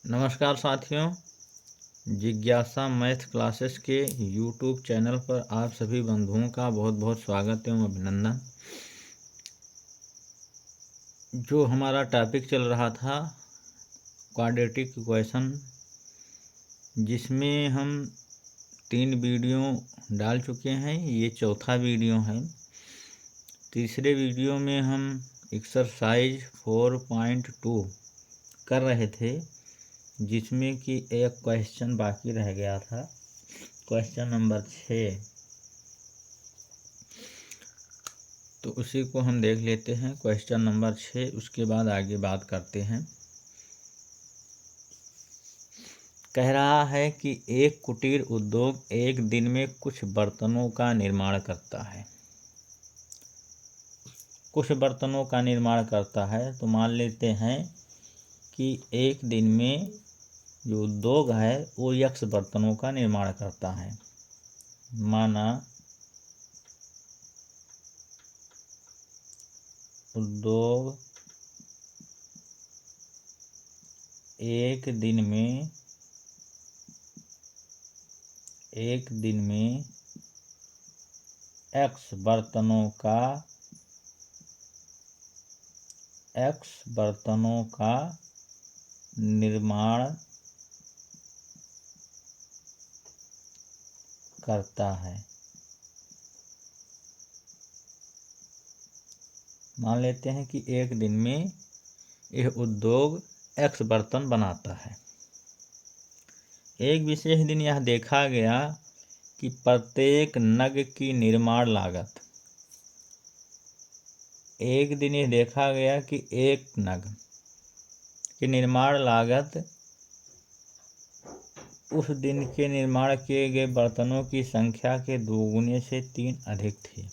नमस्कार साथियों, जिज्ञासा मैथ क्लासेस के यूट्यूब चैनल पर आप सभी बंधुओं का बहुत बहुत स्वागत एवं अभिनंदन। जो हमारा टॉपिक चल रहा था क्वाड्रेटिक इक्वेशन, जिसमें हम 3 वीडियो डाल चुके हैं। ये चौथा वीडियो है। तीसरे वीडियो में हम एक्सरसाइज 4.2 कर रहे थे, जिसमें कि एक क्वेश्चन बाकी रह गया था, क्वेश्चन नंबर 6। तो उसी को हम देख लेते हैं, क्वेश्चन नंबर 6। उसके बाद आगे बात करते हैं। कह रहा है कि एक कुटीर उद्योग एक दिन में कुछ बर्तनों का निर्माण करता है। कुछ बर्तनों का निर्माण करता है तो मान लेते हैं कि एक दिन में जो उद्योग है वो x बर्तनों का निर्माण करता है। माना उद्योग एक दिन में x बर्तनों का निर्माण करता है। मान लेते हैं कि एक दिन में यह उद्योग x बर्तन बनाता है। एक विशेष दिन यह देखा गया कि प्रत्येक नग की निर्माण लागत, एक दिन यह देखा गया कि एक नग की निर्माण लागत उस दिन के निर्माण किए गए बर्तनों की संख्या के 2 गुने से 3 अधिक थी।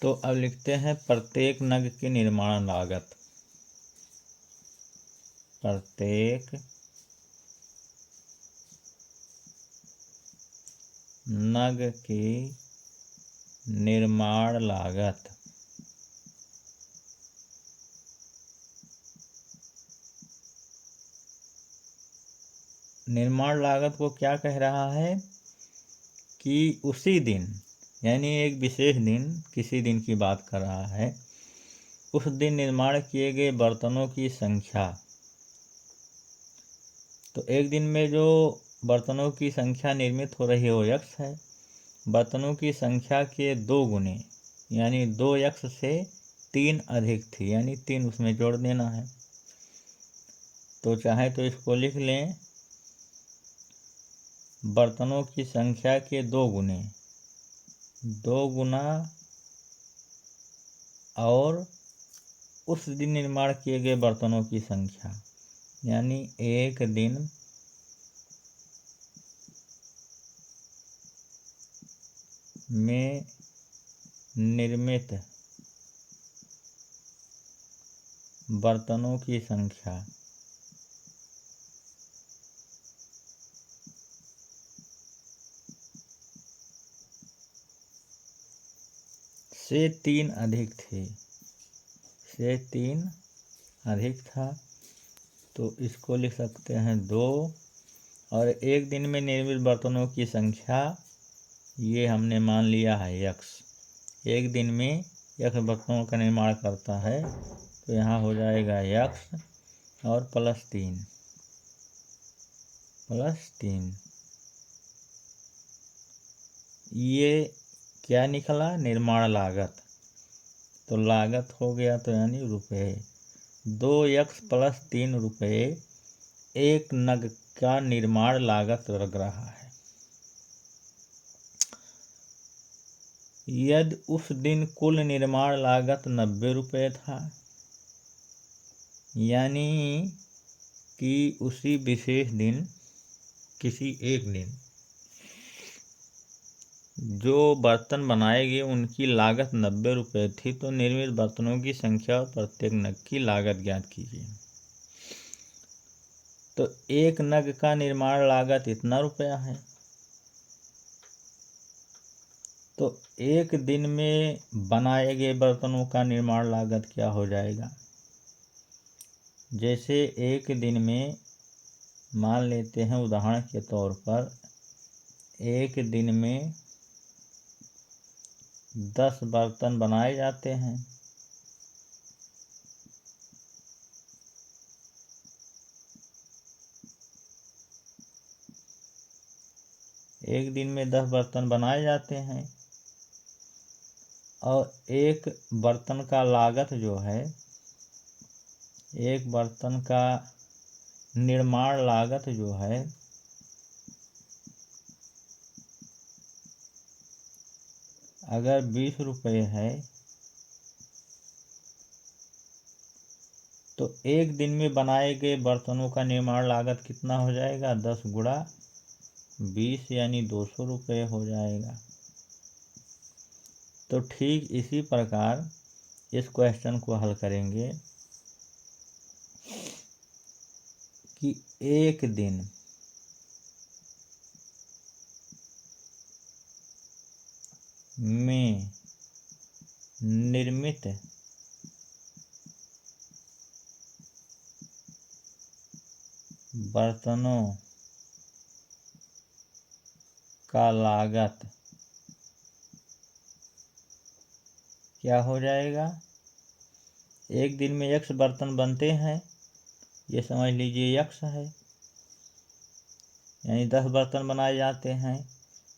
तो अब लिखते हैं प्रत्येक नग की निर्माण लागत। प्रत्येक नग की निर्माण लागत को क्या कह रहा है कि उसी दिन, यानी एक विशेष दिन, किसी दिन की बात कर रहा है, उस दिन निर्माण किए गए बर्तनों की संख्या। तो एक दिन में जो बर्तनों की संख्या निर्मित हो रही हो x है, बर्तनों की संख्या के 2 गुने यानी 2x से 3 अधिक थी, यानी 3 उसमें जोड़ देना है। तो चाहे तो इसको लिख लें, बर्तनों की संख्या के 2 गुने, 2 गुना और उस दिन निर्माण किए गए बर्तनों की संख्या, यानी एक दिन में निर्मित बर्तनों की संख्या से 3 अधिक थी, से 3 अधिक था। तो इसको लिख सकते हैं 2, और एक दिन में निर्मित बर्तनों की संख्या ये हमने मान लिया है x। एक दिन में x बर्तनों का निर्माण करता है, तो यहाँ हो जाएगा x और प्लस 3 ये क्या निकला, निर्माण लागत। तो लागत हो गया तो यानी रुपये, 2x प्लस 3 रुपये एक नग का निर्माण लागत लग रहा है। यदि उस दिन कुल निर्माण लागत 90 रुपये था, यानी कि उसी विशेष दिन, किसी एक दिन जो बर्तन बनाए गए उनकी लागत 90 रुपये थी, तो निर्मित बर्तनों की संख्या और प्रत्येक नग की लागत ज्ञात कीजिए। तो एक नग का निर्माण लागत इतना रुपया है, तो एक दिन में बनाए गए बर्तनों का निर्माण लागत क्या हो जाएगा, जैसे एक दिन में मान लेते हैं उदाहरण के तौर पर एक दिन में 10 बर्तन बनाए जाते हैं। एक दिन में 10 बर्तन बनाए जाते हैं और एक बर्तन का लागत जो है, एक बर्तन का निर्माण लागत जो है अगर 20 रुपये है तो एक दिन में बनाए गए बर्तनों का निर्माण लागत कितना हो जाएगा? 10 गुणा 20 यानी 200 रुपये हो जाएगा। तो ठीक इसी प्रकार इस क्वेश्चन को हल करेंगे कि एक दिन में निर्मित बर्तनों का लागत क्या हो जाएगा? एक दिन में x बर्तन बनते हैं, ये समझ लीजिए x है, यानी 10 बर्तन बनाए जाते हैं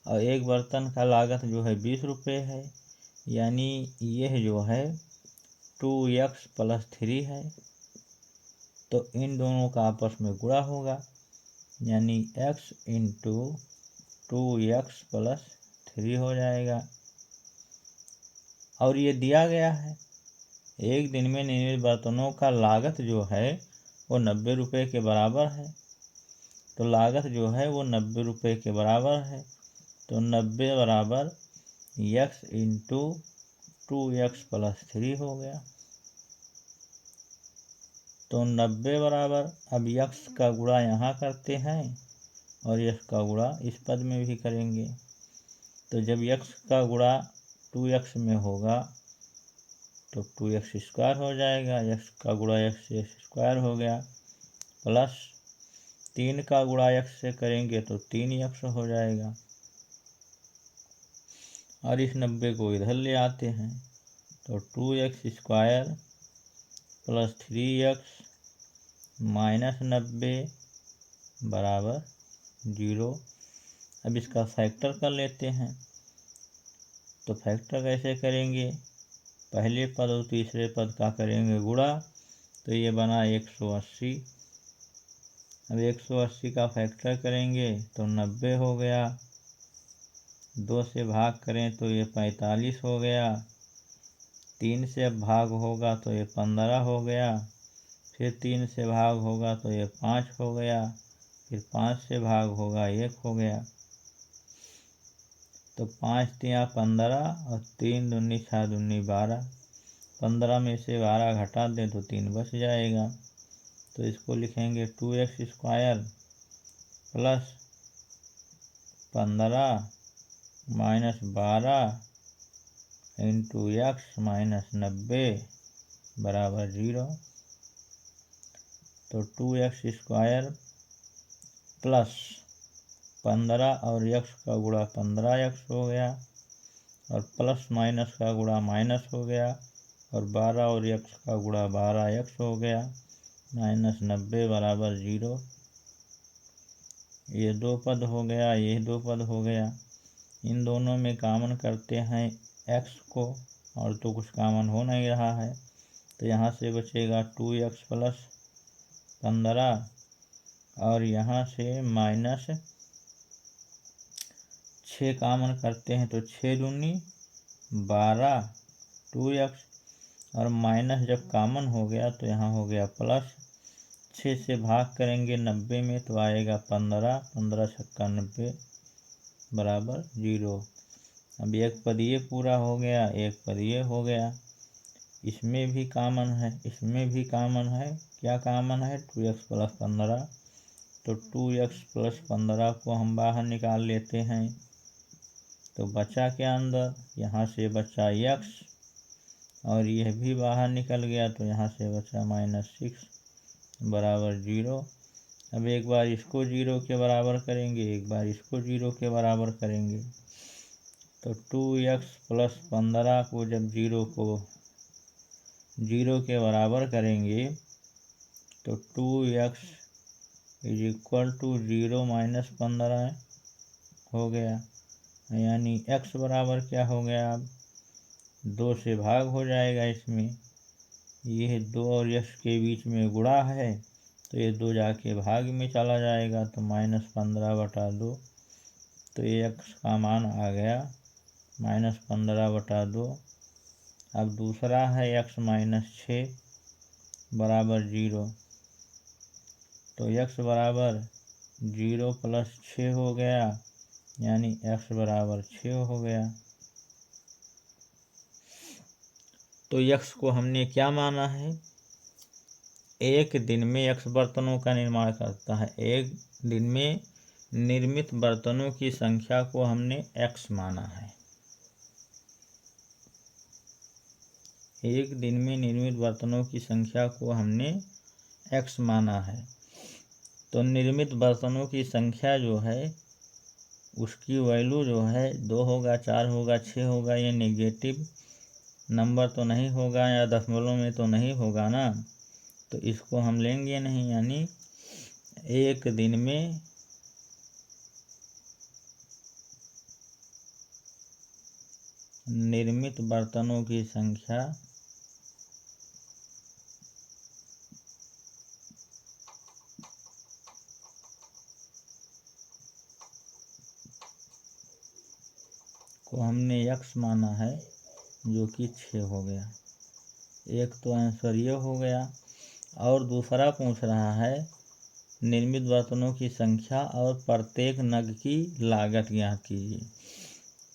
और एक बर्तन का लागत जो है 20 रुपये है, यानी यह जो है 2x + 3 है। तो इन दोनों का आपस में गुणा होगा, यानी x × 2x + 3 हो जाएगा। और ये दिया गया है एक दिन में निर्मित बर्तनों का लागत जो है वो 90 रुपये के बराबर है। तो लागत जो है वो 90 रुपये के बराबर है। तो 90 बराबर x × 2x + 3 हो गया। तो 90 बराबर अब x का गुणा यहाँ करते हैं और x का गुणा इस पद में भी करेंगे। तो जब x का गुणा 2x में होगा तो 2x² हो जाएगा, x का गुणा x² हो गया, प्लस 3 का गुणा x से करेंगे तो 3x हो जाएगा। और इस 90 को इधर ले आते हैं तो 2x² + 3x - 90 बराबर 0। अब इसका फैक्टर कर लेते हैं। तो फैक्टर कैसे करेंगे? पहले पद और तीसरे पद का करेंगे गुणा, तो ये बना 180। अब 180 का फैक्टर करेंगे तो 90 हो गया, 2 से भाग करें तो ये 45 हो गया, 3 से अब भाग होगा तो ये 15 हो गया, फिर 3 से भाग होगा तो ये 5 हो गया, फिर 5 से भाग होगा 1 हो गया। तो 5 × 3 = 15 और 3 दूनी 6 दूनी 12, 15 में से 12 घटा दें तो 3 बच जाएगा। तो इसको लिखेंगे 2x² + 15 - 12 × x - 90 बराबर 0। तो 2x² + 15 और x का गुणा 15x हो गया और प्लस माइनस का गुणा माइनस हो गया और 12 और x का गुणा 12x हो गया, -90 बराबर 0। ये 2 पद हो गया, ये 2 पद हो गया। इन दोनों में कॉमन करते हैं x को, और तो कुछ कॉमन हो नहीं रहा है, तो यहाँ से बचेगा 2x + 15 और यहाँ से -6 कॉमन करते हैं तो 6 दूनी 12 2x और माइनस जब कॉमन हो गया तो यहाँ हो गया प्लस। 6 से भाग करेंगे 90 में तो आएगा 15, 15 छक्का 90 बराबर 0। अब एक पद ये पूरा हो गया, एक पद ये हो गया। इसमें भी कॉमन है, इसमें भी कॉमन है। क्या कॉमन है? 2x + 15। तो 2x + 15 को हम बाहर निकाल लेते हैं तो बचा क्या अंदर? यहाँ से बचा x और यह भी बाहर निकल गया तो यहाँ से बचा -6। बराबर 0। अब एक बार इसको 0 के बराबर करेंगे, एक बार इसको 0 के बराबर करेंगे। तो 2x + 15 को जब 0 के बराबर करेंगे तो 2x = 0 - 15 हो गया। यानी x बराबर क्या हो गया, अब 2 से भाग हो जाएगा इसमें। यह 2 और x के बीच में गुणा है तो ये 2 जाके भाग में चला जाएगा, तो -15/2। तो ये x का मान आ गया -15/2। अब दूसरा है x - 6 बराबर 0। तो x बराबर 0 + 6 हो गया, यानी x बराबर 6 हो गया। तो x को हमने क्या माना है, एक दिन में x बर्तनों का निर्माण करता है। एक दिन में निर्मित बर्तनों की संख्या को हमने x माना है। एक दिन में निर्मित बर्तनों की संख्या को हमने x माना है। तो निर्मित बर्तनों की संख्या जो है उसकी वैल्यू जो है 2 होगा, 4 होगा, 6 होगा। ये नेगेटिव नंबर तो नहीं होगा या दशमलव में तो नहीं होगा ना, तो इसको हम लेंगे नहीं। यानी एक दिन में निर्मित बर्तनों की संख्या को हमने x माना है, जो कि 6 हो गया। एक तो आंसर ये हो गया। और दूसरा पूछ रहा है निर्मित बर्तनों की संख्या और प्रत्येक नग की लागत ज्ञात कीजिए।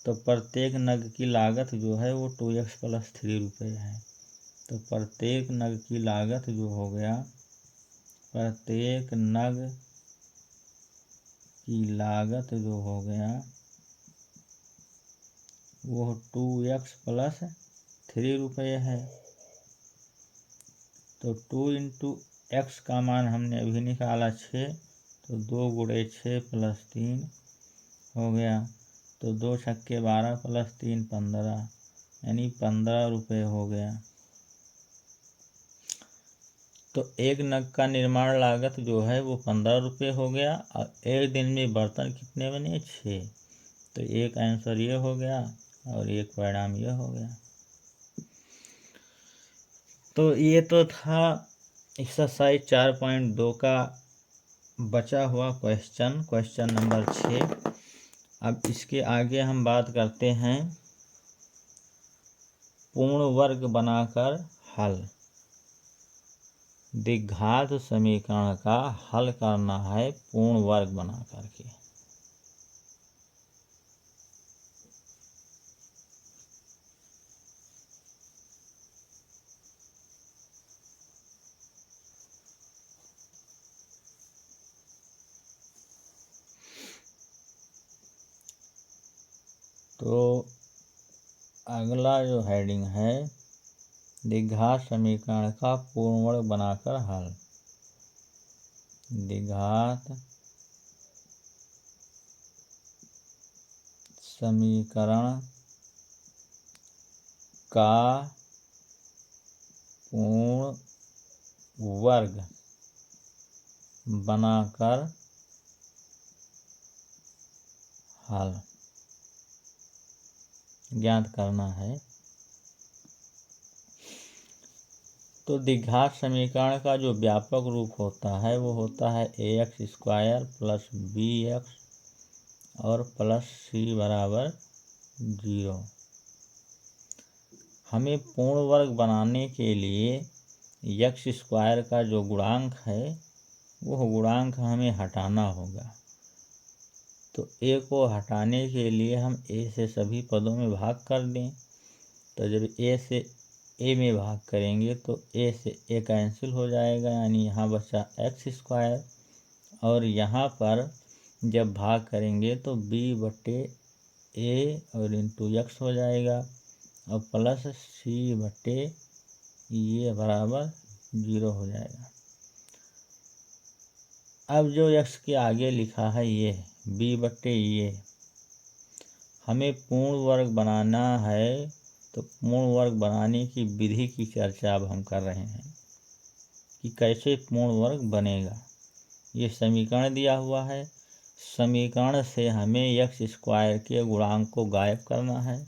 तो प्रत्येक नग की लागत जो है वो 2x + 3 रुपये है। तो प्रत्येक नग की लागत जो हो गया, प्रत्येक नग की लागत जो हो गया वो 2x + 3 रुपये है। तो 2 × x का मान हमने अभी निकाला 6, तो 2 × 6 + 3 हो गया। तो 2 × 6 = 12 + 3 = 15, यानी 15 रुपये हो गया। तो एक नग का निर्माण लागत जो है वो 15 रुपये हो गया। और एक दिन में बर्तन कितने बने, 6। तो एक आंसर ये हो गया और एक परिणाम ये हो गया। तो ये तो था एक्सरसाइज 4.2 का बचा हुआ क्वेश्चन नंबर 6। अब इसके आगे हम बात करते हैं पूर्ण वर्ग बनाकर हल। द्विघात समीकरण का हल करना है पूर्ण वर्ग बना करके। तो अगला जो हेडिंग है द्विघात समीकरण का पूर्ण वर्ग बनाकर हल। द्विघात समीकरण का पूर्ण वर्ग बनाकर हल ज्ञात करना है। तो द्विघात समीकरण का जो व्यापक रूप होता है वो होता है ax² + bx और +c = 0। हमें पूर्ण वर्ग बनाने के लिए x² का जो गुणांक है वो गुणांक हमें हटाना होगा। तो a को हटाने के लिए हम a से सभी पदों में भाग कर दें। तो जब a से a में भाग करेंगे तो a से a कैंसिल हो जाएगा, यानी यहाँ बचा x²। और यहाँ पर जब भाग करेंगे तो b/a और x हो जाएगा और +c/a = 0 हो जाएगा। अब जो x के आगे लिखा है ये b बट्टे ये, हमें पूर्ण वर्ग बनाना है। तो पूर्ण वर्ग बनाने की विधि की चर्चा अब हम कर रहे हैं कि कैसे पूर्ण वर्ग बनेगा। ये समीकरण दिया हुआ है, समीकरण से हमें एक्स स्क्वायर के गुणांक को गायब करना है।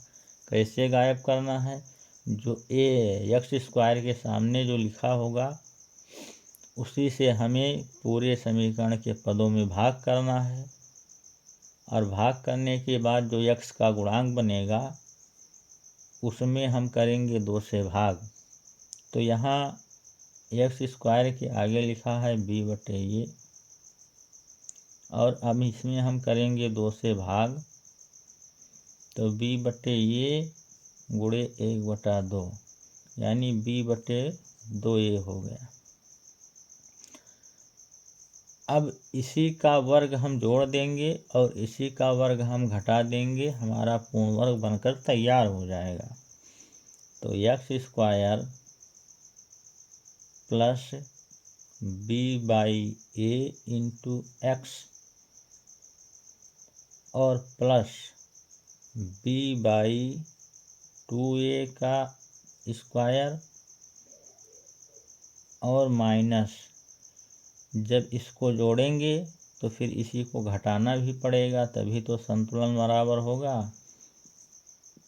कैसे गायब करना है? जो एक्स स्क्वायर के सामने जो लिखा होगा उसी से हमें पूरे समीकरण के पदों में भाग करना है, और भाग करने के बाद जो x का गुणांक बनेगा उसमें हम करेंगे 2 से भाग। तो यहाँ एक्स स्क्वायर के आगे लिखा है b बटे ये, और अब इसमें हम करेंगे 2 से भाग। तो b बटे ये गुणे 1/2, यानी b बटे 2 ये हो गया। अब इसी का वर्ग हम जोड़ देंगे और इसी का वर्ग हम घटा देंगे, हमारा पूर्ण वर्ग बनकर तैयार हो जाएगा। तो x square plus b/a into x और प्लस b/2a का स्क्वायर और माइनस, जब इसको जोड़ेंगे तो फिर इसी को घटाना भी पड़ेगा, तभी तो संतुलन बराबर होगा।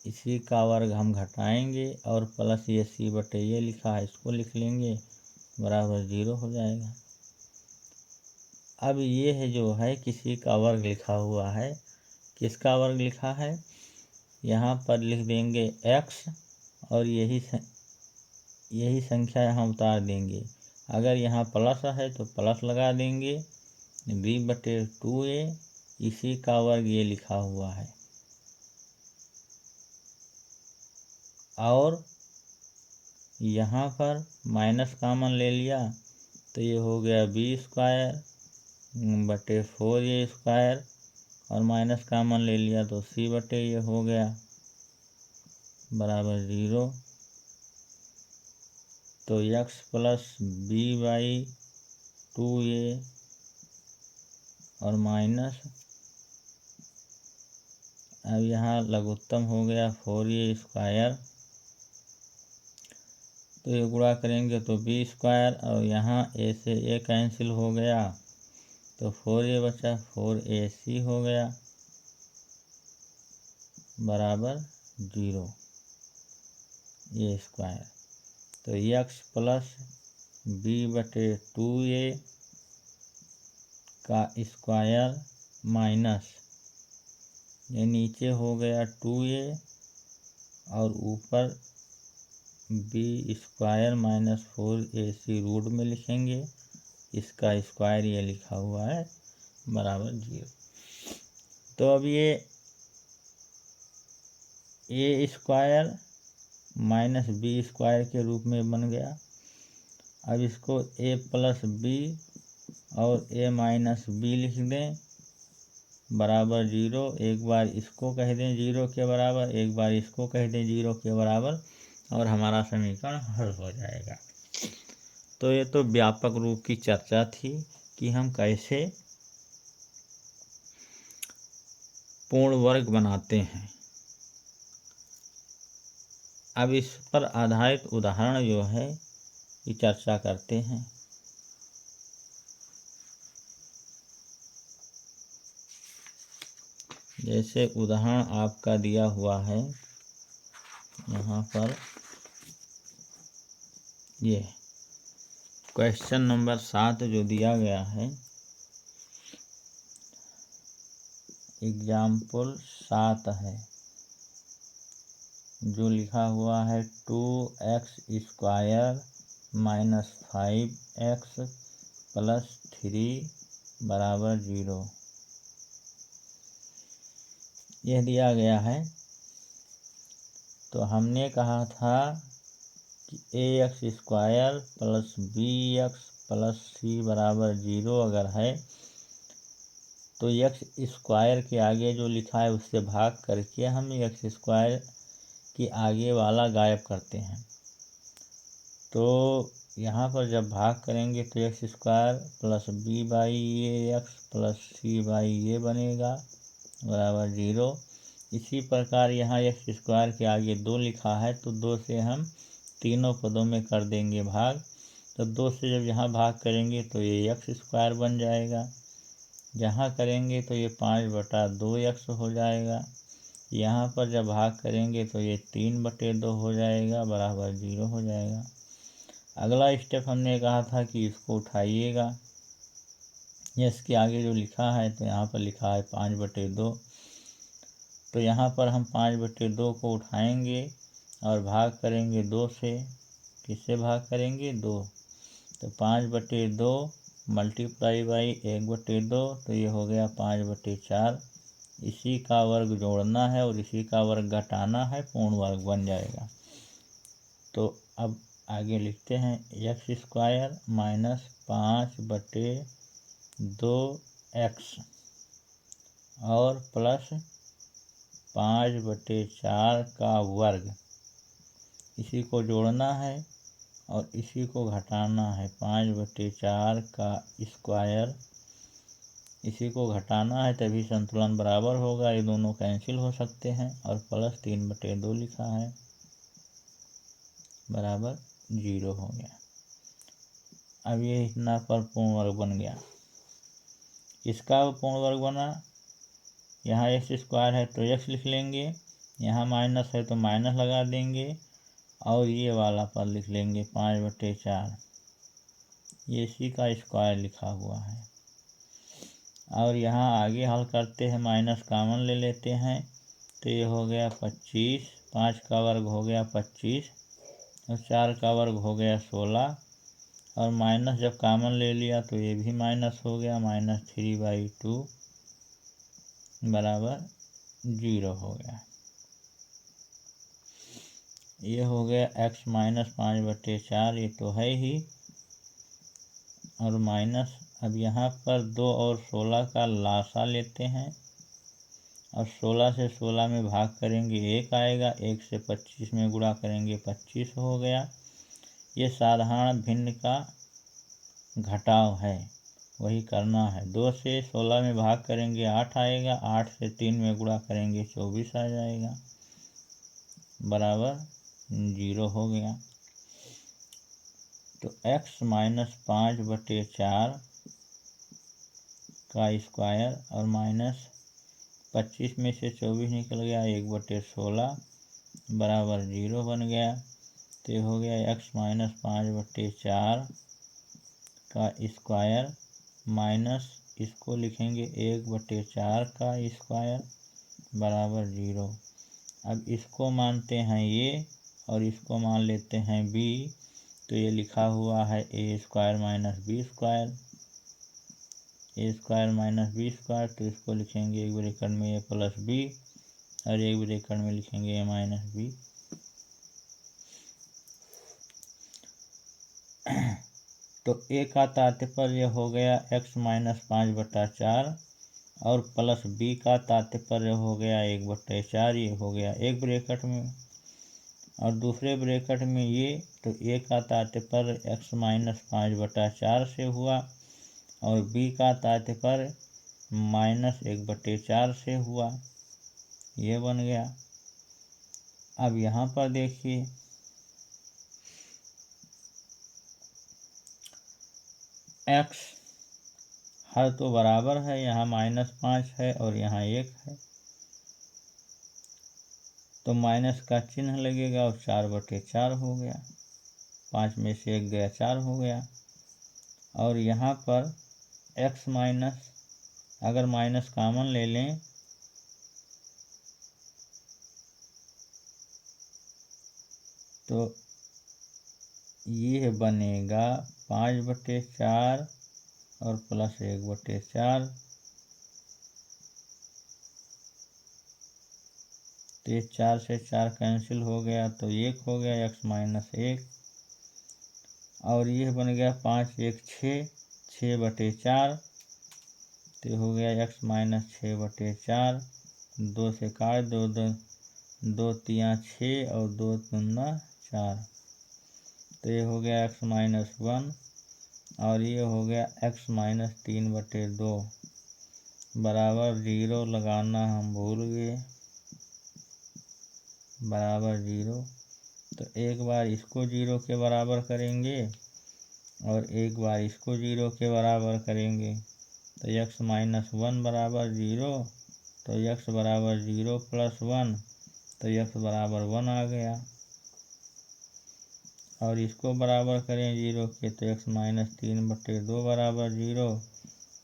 इसी का वर्ग हम घटाएंगे और प्लस ये c बटे ये लिखा है इसको लिख लेंगे, बराबर 0 हो जाएगा। अब ये है जो है किसी का वर्ग लिखा हुआ है, किसका वर्ग लिखा है? यहाँ पर लिख देंगे x और यही संख्या यहाँ उतार देंगे। अगर यहाँ प्लस है तो प्लस लगा देंगे, b/2a, इसी का वर्ग ये लिखा हुआ है। और यहाँ पर माइनस कॉमन ले लिया तो ये हो गया b²/4a² और माइनस कॉमन ले लिया तो c बटे ये हो गया, बराबर 0। तो x प्लस b/2a और माइनस, अब यहाँ लघुत्तम हो गया 4a²। तो ये गुणा करेंगे तो b² और यहाँ a से a कैंसिल हो गया तो 4a बचा, 4ac हो गया, बराबर 0 ये स्क्वायर। तो x प्लस b/2a का स्क्वायर माइनस, ये नीचे हो गया 2a और ऊपर b² माइनस 4ac रूट में लिखेंगे, इसका स्क्वायर ये लिखा हुआ है, बराबर 0। तो अब ये a² माइनस b² के रूप में बन गया। अब इसको a प्लस b और a माइनस b लिख दें, बराबर 0। एक बार इसको कह दें 0 के बराबर, एक बार इसको कह दें 0 के बराबर, और हमारा समीकरण हल हो जाएगा। तो ये तो व्यापक रूप की चर्चा थी कि हम कैसे पूर्ण वर्ग बनाते हैं। अब इस पर आधारित उदाहरण जो है ये चर्चा करते हैं। जैसे उदाहरण आपका दिया हुआ है यहाँ पर, ये क्वेश्चन नंबर 7 जो दिया गया है, एग्जाम्पल 7 है, जो लिखा हुआ है 2x² माइनस 5x प्लस 3 बराबर 0, यह दिया गया है। तो हमने कहा था कि ax² plus bx plus c बराबर 0 अगर है तो x² के आगे जो लिखा है उससे भाग करके हम x² के आगे वाला गायब करते हैं। तो यहाँ पर जब भाग करेंगे तो x square plus b by a x plus c by a बनेगा बराबर 0। इसी प्रकार यहाँ एक्स स्क्वायर के आगे 2 लिखा है तो 2 से हम तीनों पदों में कर देंगे भाग। तो 2 से जब यहाँ भाग करेंगे तो ये एक्स स्क्वायर बन जाएगा, यहाँ करेंगे तो ये 5/2 एक्स हो जाएगा, यहाँ पर जब भाग करेंगे तो ये 3/2 हो जाएगा बराबर 0 हो जाएगा। अगला स्टेप हमने कहा था कि इसको उठाइएगा, इसके आगे जो लिखा है तो यहाँ पर लिखा है 5/2, तो यहाँ पर हम 5/2 को उठाएंगे और भाग करेंगे 2 से। किससे भाग करेंगे? 2। तो 5/2 मल्टीप्लाई बाई 1/2 तो ये हो गया 5/4। इसी का वर्ग जोड़ना है और इसी का वर्ग घटाना है, पूर्ण वर्ग बन जाएगा। तो अब आगे लिखते हैं एक्स स्क्वायर माइनस 5/2 एक्स और प्लस 5/4 का वर्ग, इसी को जोड़ना है और इसी को घटाना है। 5/4 का स्क्वायर, इसी को घटाना है तभी संतुलन बराबर होगा, ये दोनों कैंसिल हो सकते हैं, और प्लस 3/2 लिखा है बराबर 0 हो गया। अब ये इतना पर पूर्ण वर्ग बन गया। इसका पूर्ण वर्ग बना, यहाँ एक्स स्क्वायर है तो एक्स लिख लेंगे, यहाँ माइनस है तो माइनस लगा देंगे, और ये वाला पर लिख लेंगे 5/4, ये इसी का स्क्वायर लिखा हुआ है। और यहाँ आगे हल करते हैं, माइनस कॉमन ले लेते हैं तो ये हो गया 25, 5 का वर्ग हो गया 25 और 4 का वर्ग हो गया 16, और माइनस जब कॉमन ले लिया तो ये भी माइनस हो गया, -3/2 बराबर 0 हो गया। ये हो गया x माइनस 5/4, ये तो है ही, और माइनस अब यहाँ पर 2 और 16 का लासा लेते हैं और 16 से 16 में भाग करेंगे 1 आएगा, 1 से 25 में गुणा करेंगे 25 हो गया। ये साधारण भिन्न का घटाव है, वही करना है। 2 से 16 में भाग करेंगे 8 आएगा, 8 से 3 में गुणा करेंगे 24 आ जाएगा बराबर 0 हो गया। तो x माइनस 5/4 का स्क्वायर और माइनस 25 में से 24 निकल गया, 1/16 बराबर 0 बन गया। तो ये हो गया x माइनस 5/4 का स्क्वायर माइनस इसको लिखेंगे 1/4 का स्क्वायर बराबर 0। अब इसको मानते हैं ये और इसको मान लेते हैं b, तो ये लिखा हुआ है a square minus b square, a square minus b square, तो इसको लिखेंगे एक ब्रैकेट में a प्लस b और एक ब्रैकेट में लिखेंगे a माइनस b। तो a का तात्पर्य हो गया x माइनस 5/4 और प्लस b का तात्पर्य हो गया 1/4, ये हो गया एक ब्रैकेट में, और दूसरे ब्रैकेट में ये, तो a का तात्पर्य x माइनस 5/4 से हुआ और b का तात्पर्य माइनस 1/4 से हुआ, ये बन गया। अब यहाँ पर देखिए x हर तो बराबर है, यहाँ -5 है और यहाँ 1 है, तो माइनस का चिन्ह लगेगा और 4/4 हो गया, 5 में से 1 गया 4 हो गया। और यहाँ पर x माइनस, अगर माइनस कॉमन ले लें तो ये बनेगा 5/4 और प्लस 1/4, तो ये 4 से 4 कैंसिल हो गया तो 1 हो गया, x माइनस 1, और ये बन गया 5 1 6, 6/4, तो हो गया x माइनस 6/4, 2 से काट दो, 2 3 6 और 2 दूना 4, तो ये हो गया x-1 और ये हो गया x-3/2 बराबर 0 लगाना हम भूल गए, बराबर 0। तो एक बार इसको 0 के बराबर करेंगे और एक बार इसको 0 के बराबर करेंगे, तो x-1 बराबर 0, तो x बराबर 0 + 1, तो x बराबर 1 आ गया। और इसको बराबर करें 0 के, तो x-3/2 बराबर 0,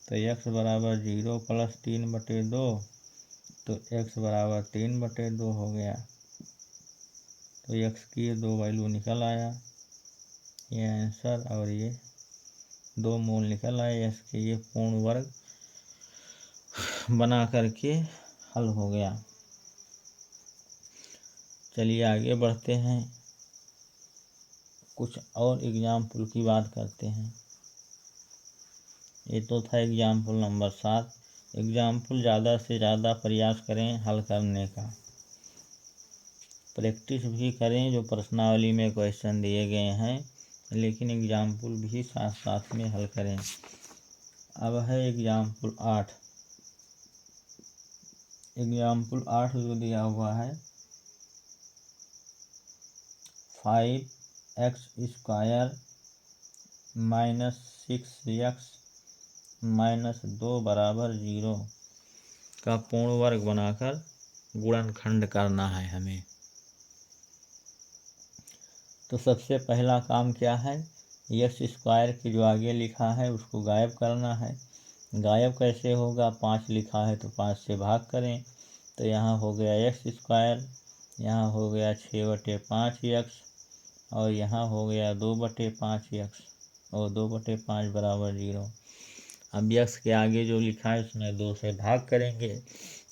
तो x बराबर 0 + 3/2, तो x बराबर 3/2 हो गया। तो x की ये 2 वैल्यू निकल आया, ये आंसर और ये 2 मूल निकल आए। x के ये पूर्ण वर्ग बना करके हल हो गया। चलिए आगे बढ़ते हैं, कुछ और एग्जाम्पल की बात करते हैं। ये तो था एग्जाम्पल नंबर 7। एग्जाम्पल ज़्यादा से ज़्यादा प्रयास करें हल करने का, प्रैक्टिस भी करें जो प्रश्नावली में क्वेश्चन दिए गए हैं, लेकिन एग्जाम्पल भी साथ साथ में हल करें। अब है एग्जाम्पल 8। एग्जाम्पल 8 जो दिया हुआ है 5x² - 6x - 2 बराबर 0 का पूर्ण वर्ग बनाकर गुणनखंड करना है हमें। तो सबसे पहला काम क्या है, x² के जो आगे लिखा है उसको गायब करना है। गायब कैसे होगा, 5 लिखा है तो 5 से भाग करें, तो यहाँ हो गया x², यहाँ हो गया 6/5x और यहाँ हो गया 2/5x और 2/5 बराबर 0। अब x के आगे जो लिखा है उसमें 2 से भाग करेंगे,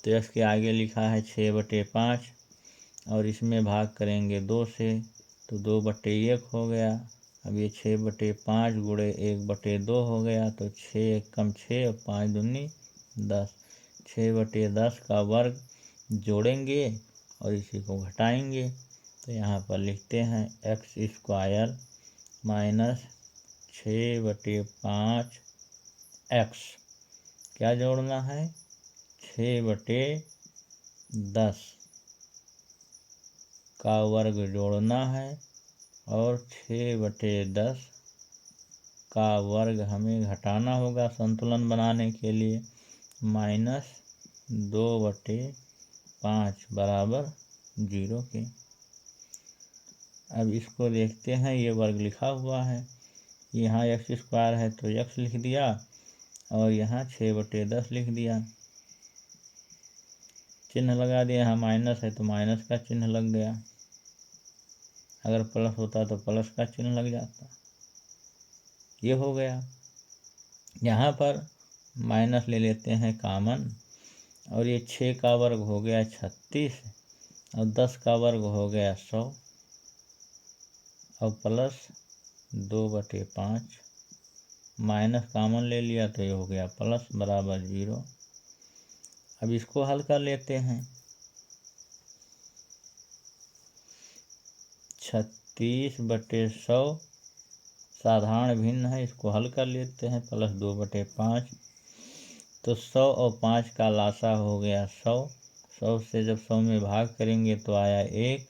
तो x के आगे लिखा है 6/5 और इसमें भाग करेंगे 2 से, तो 2/1 हो गया। अब ये 6/5 गुणे 1/2 हो गया, तो 6 कम 6 और 5 दूनी 10, 6/10 का वर्ग जोड़ेंगे और इसी को घटाएंगे। तो यहाँ पर लिखते हैं x² - 6/5x। क्या जोड़ना है, 6/10 का वर्ग जोड़ना है और 6/10 का वर्ग हमें घटाना होगा संतुलन बनाने के लिए, -2/5 बराबर 0 के। अब इसको देखते हैं, ये वर्ग लिखा हुआ है, यहाँ x² है तो x लिख दिया और यहाँ 6/10 लिख दिया, चिन्ह लगा दिया। यहाँ माइनस है तो माइनस का चिन्ह लग गया, अगर प्लस होता तो प्लस का चिन्ह लग जाता। ये हो गया। यहाँ पर माइनस ले लेते हैं कॉमन, और ये 6 का वर्ग हो गया 36 और 10 का वर्ग हो गया 100 और प्लस 2/5, माइनस कॉमन ले लिया तो ये हो गया प्लस बराबर 0। अब इसको हल कर लेते हैं, 36/100 साधारण भिन्न है, इसको हल कर लेते हैं, प्लस 2/5, तो 100 और 5 का लासा हो गया 100, 100 से जब 100 में भाग करेंगे तो आया 1,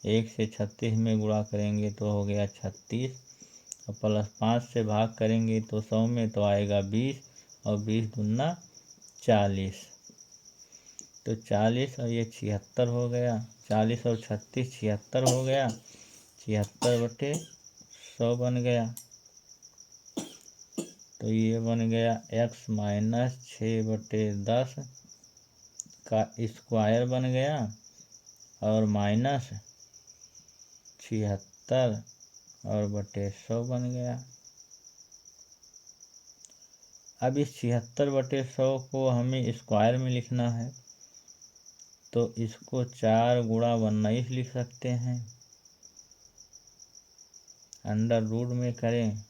1 से 36 में गुणा करेंगे तो हो गया 36 और प्लस 5 से भाग करेंगे तो 100 में तो आएगा 20 और 20 दूना 40, तो 40 और ये 76 हो गया, 40 और 36 76 हो गया, 76/100 बन गया। तो ये बन गया x - 6/10 का स्क्वायर बन गया और माइनस 76 और बटे 100 बन गया। अब इस 76/100 को हमें स्क्वायर में लिखना है, तो इसको 4 गुणा 19 लिख सकते हैं, अंडर रूट में करें,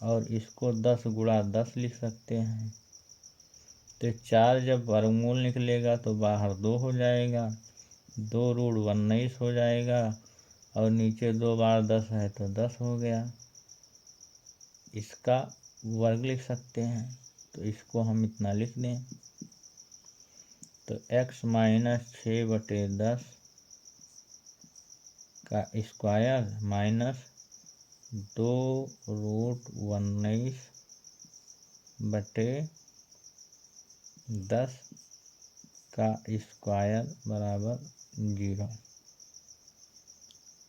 और इसको 10 गुणा 10 लिख सकते हैं। तो 4 जब वर्गमूल निकलेगा तो बाहर 2 हो जाएगा, 2 रूट 19 हो जाएगा और नीचे 2 बार 10 है तो 10 हो गया। इसका वर्ग लिख सकते हैं, तो इसको हम इतना लिख दें, तो x माइनस 6/10 का स्क्वायर माइनस 2√19/10 का स्क्वायर बराबर 0।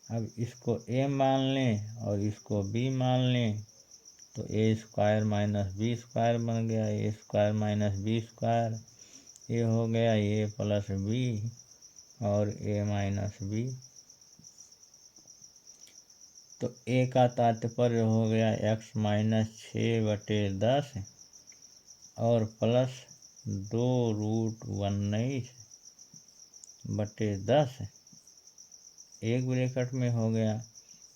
अब इसको a मान लें और इसको b मान लें, तो a square minus b square बन गया। a square minus b square, ये हो गया a प्लस b और a माइनस b। तो a का तात्पर्य हो गया x माइनस 6/10 और प्लस 2√19/10 एक ब्रैकेट में हो गया।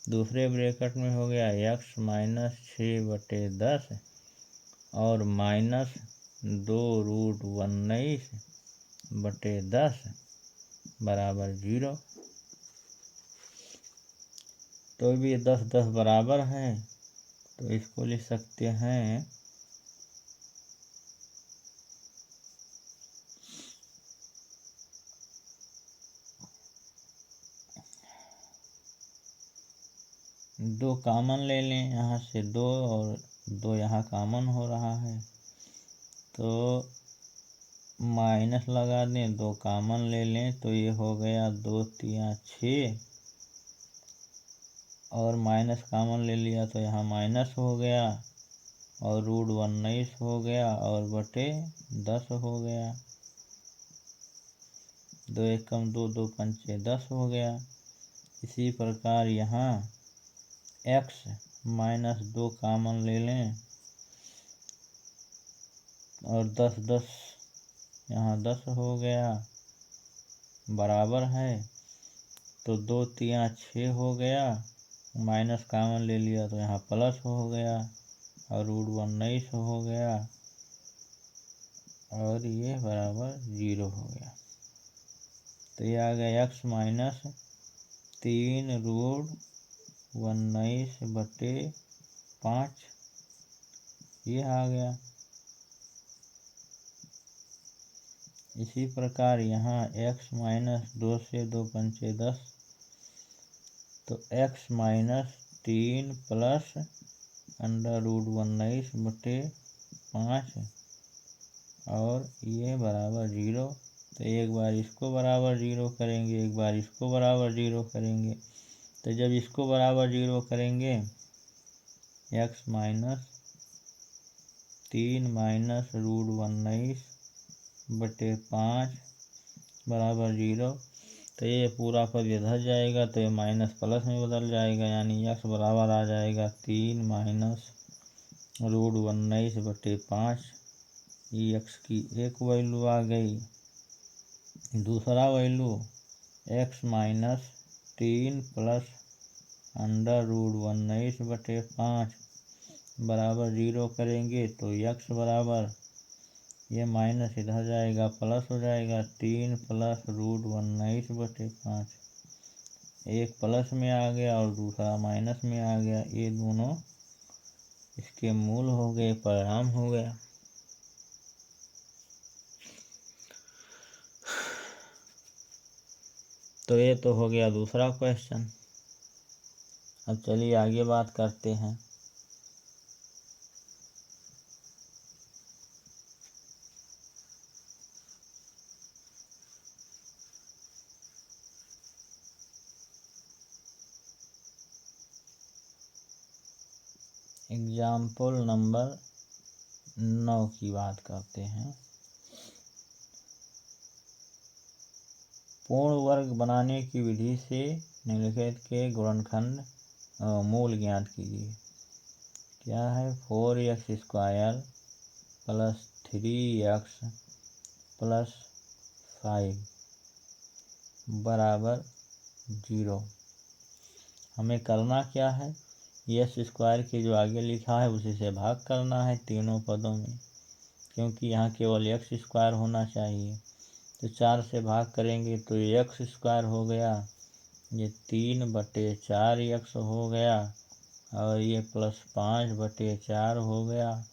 दूसरे ब्रैकेट में हो गया x माइनस 6/10 और माइनस 2√19/10 बराबर 0। तो भी 10 बराबर है, तो इसको लिख सकते हैं दो कॉमन ले लें, यहाँ से 2 और 2 यहाँ कॉमन हो रहा है, तो माइनस लगा दें, 2 कॉमन ले लें, तो ये हो गया 2 3 6 और माइनस कॉमन ले लिया तो यहाँ माइनस हो गया और √19 हो गया और बटे 10 हो गया। 2 1 कम 2, 2 पंचे 10 हो गया। इसी प्रकार यहाँ x माइनस 2 कॉमन ले लें और 10 यहाँ 10 हो गया बराबर है, तो 2 3 6 हो गया, माइनस कॉमन ले लिया तो यहाँ प्लस हो गया और √19 हो गया और ये बराबर 0 हो गया। तो ये आ गया x माइनस 3√19/5, ये आ गया। इसी प्रकार यहाँ x माइनस 2 से 2 पंचे 10, तो x माइनस 3 प्लस √19/5 और ये बराबर 0। तो एक बार इसको बराबर 0 करेंगे, एक बार इसको बराबर 0 करेंगे। तो जब इसको बराबर 0 करेंगे, x माइनस 3 माइनस √19/5 बराबर 0, तो ये पूरा पद इधर जाएगा तो ये माइनस प्लस में बदल जाएगा, यानी x बराबर आ जाएगा 3 माइनस √19/5। ये x की एक वैल्यू आ गई। दूसरा वैल्यू x माइनस 3 प्लस √19/5 बराबर 0 करेंगे, तो x बराबर, ये माइनस इधर जाएगा प्लस हो जाएगा 3 प्लस √19/5। एक प्लस में आ गया और दूसरा माइनस में आ गया, ये दोनों इसके मूल हो गए, परिणाम हो गया। तो ये तो हो गया दूसरा क्वेश्चन। अब चलिए आगे बात करते हैं। एग्जाम्पल नंबर 9 की बात करते हैं। पूर्ण वर्ग बनाने की विधि से निम्नलिखित के गुणनखंड मूल ज्ञात कीजिए। क्या है? 4x² प्लस 3x प्लस 5 बराबर 0। हमें करना क्या है? x² के जो आगे लिखा है उसी से भाग करना है तीनों पदों में, क्योंकि यहाँ केवल x² होना चाहिए। तो 4 से भाग करेंगे तो x² हो गया, ये 3/4 यक्स हो गया और ये +5/4 हो गया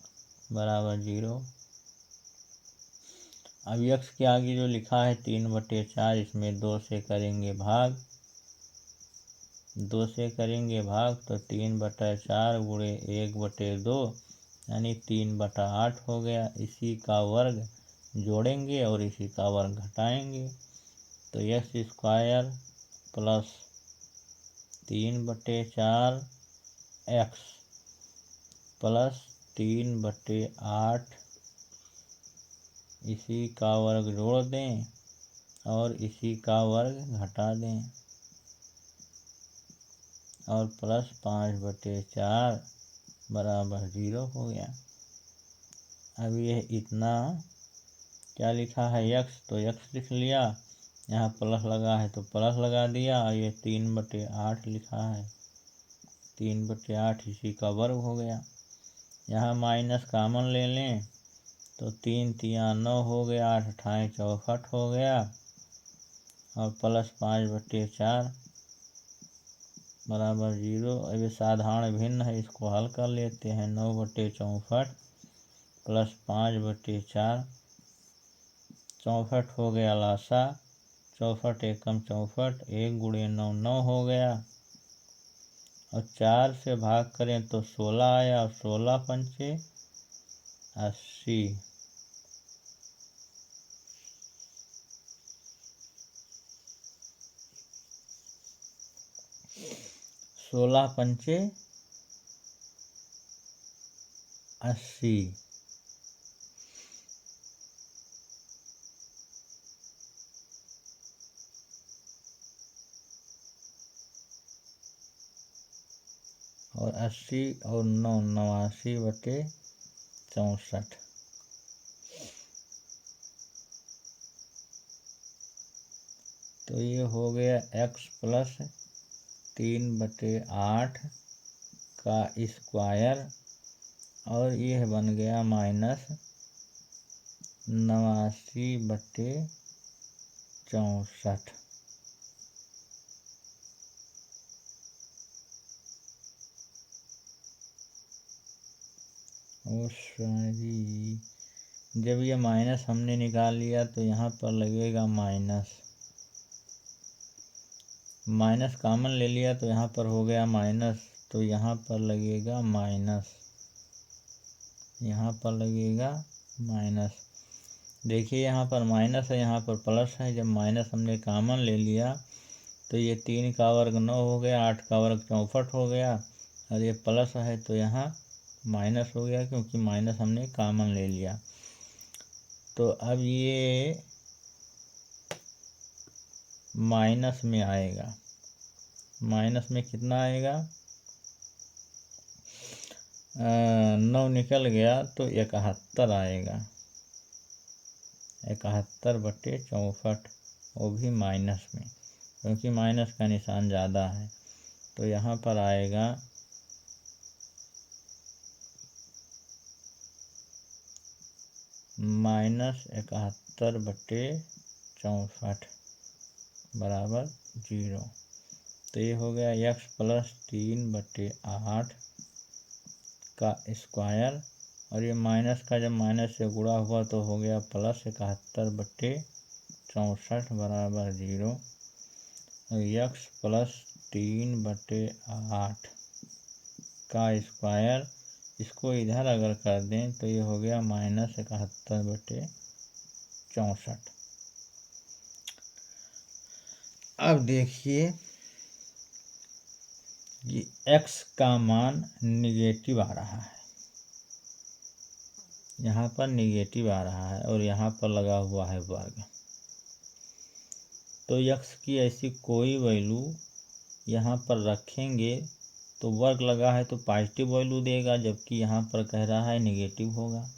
बराबर 0। अब यक्स के आगे जो लिखा है 3/4, इसमें 2 से करेंगे भाग, 2 से करेंगे भाग तो 3/4 गुणे 1/2 यानी 3/8 हो गया। इसी का वर्ग जोड़ेंगे और इसी का वर्ग घटाएंगे तो x² प्लस 3/4 x प्लस 3/8 इसी का वर्ग जोड़ दें और इसी का वर्ग घटा दें और प्लस 5/4 बराबर 0 हो गया। अब यह इतना क्या लिखा है x, तो x लिख लिया, यहाँ प्लस लगा है तो प्लस लगा दिया और ये 3/8 लिखा है, 3/8 इसी का वर्ग हो गया। यहाँ माइनस कामन ले लें तो 3 3 9 हो गया, 8 8 64 हो गया और प्लस 5/4 बराबर 0। अब ये साधारण भिन्न है, इसको हल कर लेते हैं। 9/64 प्लस 5/4, 64 हो गया लासा, 64 एकम 64, 1 गुणे 9 9 हो गया और 4 से भाग करें तो 16 आया और 16 पंचे 80। 16 पंचे 80। और 80 और 9 89/64। तो ये हो गया x प्लस 3/8 का स्क्वायर और यह बन गया माइनस 89/64। और सॉरी, जब ये माइनस हमने निकाल लिया तो यहाँ पर लगेगा माइनस, माइनस कॉमन ले लिया तो यहाँ पर हो गया माइनस, तो यहाँ पर लगेगा माइनस, यहाँ पर लगेगा माइनस। देखिए यहाँ पर माइनस है, यहाँ पर प्लस है। जब माइनस हमने कॉमन ले लिया तो ये 3 का वर्ग 9 हो गया, 8 का वर्ग 64 हो गया और ये प्लस है तो यहाँ माइनस हो गया क्योंकि माइनस हमने कॉमन ले लिया। तो अब ये माइनस में आएगा, माइनस में कितना आएगा, 9 निकल गया तो 71 आएगा, 71/64, वो भी माइनस में क्योंकि माइनस का निशान ज़्यादा है। तो यहाँ पर आएगा -71/64 बराबर 0। तो ये हो गया x प्लस 3/8 का स्क्वायर और ये माइनस का जब माइनस से गुणा हुआ तो हो गया प्लस 71/64 बराबर 0। और x प्लस 3/8 का स्क्वायर, इसको इधर अगर कर दें तो ये हो गया -71/64। अब देखिए कि x का मान निगेटिव आ रहा है, यहाँ पर निगेटिव आ रहा है और यहाँ पर लगा हुआ है वर्ग। तो x की ऐसी कोई वैल्यू यहाँ पर रखेंगे तो वर्ग लगा है तो पॉजिटिव वैल्यू देगा, जबकि यहाँ पर कह रहा है निगेटिव होगा,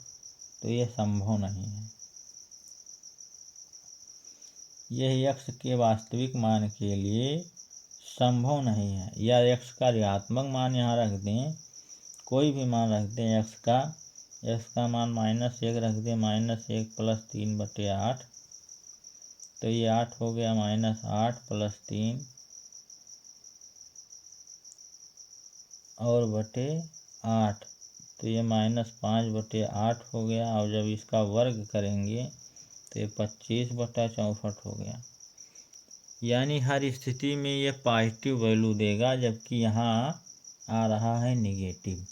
तो यह संभव नहीं है। यह x के वास्तविक मान के लिए संभव नहीं है। या x का ऋणात्मक मान यहाँ रख दें, कोई भी मान रख दें x का मान -1 रख दें, -1 प्लस 3/8, तो ये 8 हो गया, -8 प्लस 3 और बटे 8, तो ये -5/8 हो गया। और जब इसका वर्ग करेंगे तो ये 25/64 हो गया। यानी हर स्थिति में ये पॉजिटिव वैल्यू देगा, जबकि यहाँ आ रहा है निगेटिव।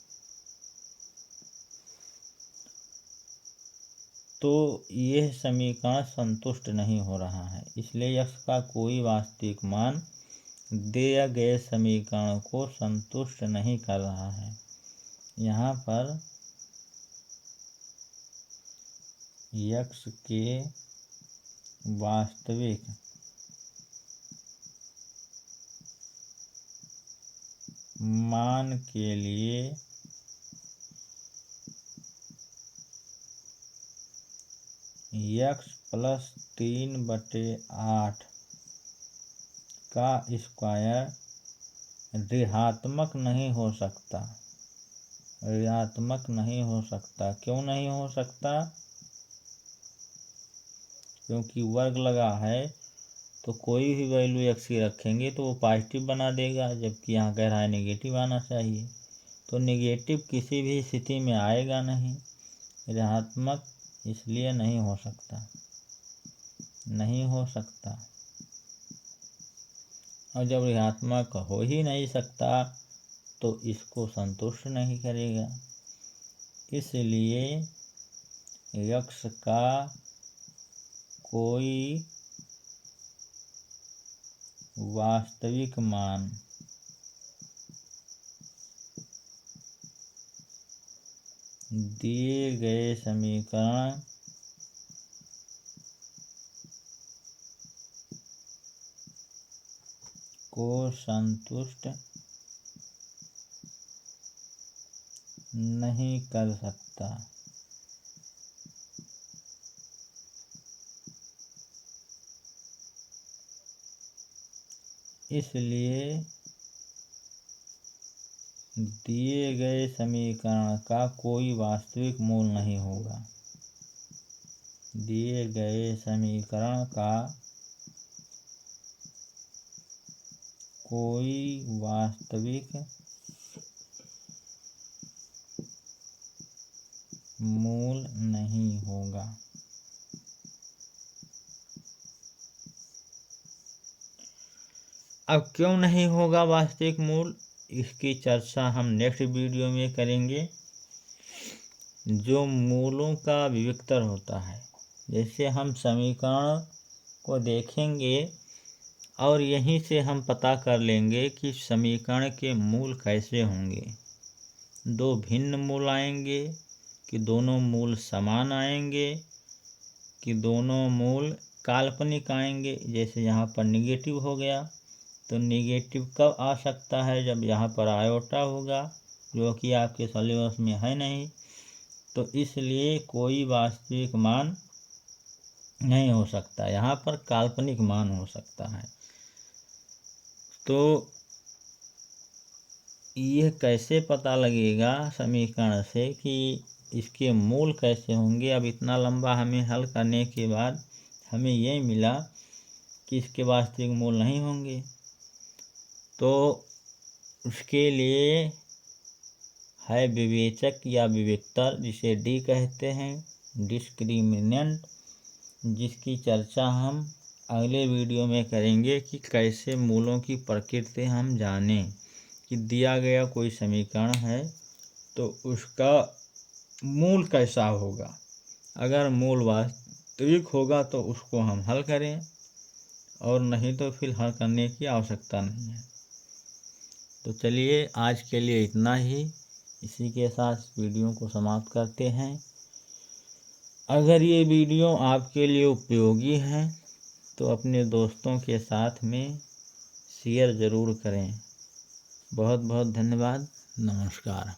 तो यह समीकरण संतुष्ट नहीं हो रहा है, इसलिए x का कोई वास्तविक मान दिए गए समीकरण को संतुष्ट नहीं कर रहा है। यहाँ पर x के वास्तविक मान के लिए x + 3/8 का स्क्वायर ऋणात्मक नहीं हो सकता। ऋणात्मक नहीं हो सकता। क्यों नहीं हो सकता? क्योंकि वर्ग लगा है, तो कोई भी वैल्यू x की रखेंगे तो वो पॉजिटिव बना देगा, जबकि यहाँ कह रहा है नेगेटिव आना चाहिए। तो नेगेटिव किसी भी स्थिति में आएगा नहीं। ऋणात्मक इसलिए नहीं हो सकता, नहीं हो सकता। और जब ऋणात्मक हो ही नहीं सकता तो इसको संतुष्ट नहीं करेगा। इसलिए x का कोई वास्तविक मान दिए गए समीकरण को संतुष्ट नहीं कर सकता। इसलिए दिए गए समीकरण का कोई वास्तविक मूल नहीं होगा। दिए गए समीकरण का कोई वास्तविक मूल नहीं होगा। अब क्यों नहीं होगा वास्तविक मूल, इसकी चर्चा हम नेक्स्ट वीडियो में करेंगे। जो मूलों का विविक्तर होता है, जैसे हम समीकरण को देखेंगे और यहीं से हम पता कर लेंगे कि समीकरण के मूल कैसे होंगे। दो भिन्न मूल आएंगे कि दोनों मूल समान आएंगे कि दोनों मूल काल्पनिक आएंगे। जैसे यहाँ पर निगेटिव हो गया, तो निगेटिव कब आ सकता है? जब यहाँ पर आयोटा होगा, जो कि आपके सिलेबस में है नहीं। तो इसलिए कोई वास्तविक मान नहीं हो सकता, यहाँ पर काल्पनिक मान हो सकता है। तो यह कैसे पता लगेगा समीकरण से कि इसके मूल कैसे होंगे? अब इतना लंबा हमें हल करने के बाद हमें यह मिला कि इसके वास्तविक मूल नहीं होंगे। तो उसके लिए है विवेचक या विविक्तर, जिसे डी कहते हैं, डिस्क्रिमिनेंट, जिसकी चर्चा हम अगले वीडियो में करेंगे कि कैसे मूलों की प्रकृति हम जानें। कि दिया गया कोई समीकरण है तो उसका मूल कैसा होगा। अगर मूल वास्तविक होगा तो उसको हम हल करें, और नहीं तो फिर हल करने की आवश्यकता नहीं है। तो चलिए आज के लिए इतना ही। इसी के साथ वीडियो को समाप्त करते हैं। अगर ये वीडियो आपके लिए उपयोगी है तो अपने दोस्तों के साथ में शेयर ज़रूर करें। बहुत बहुत धन्यवाद। नमस्कार।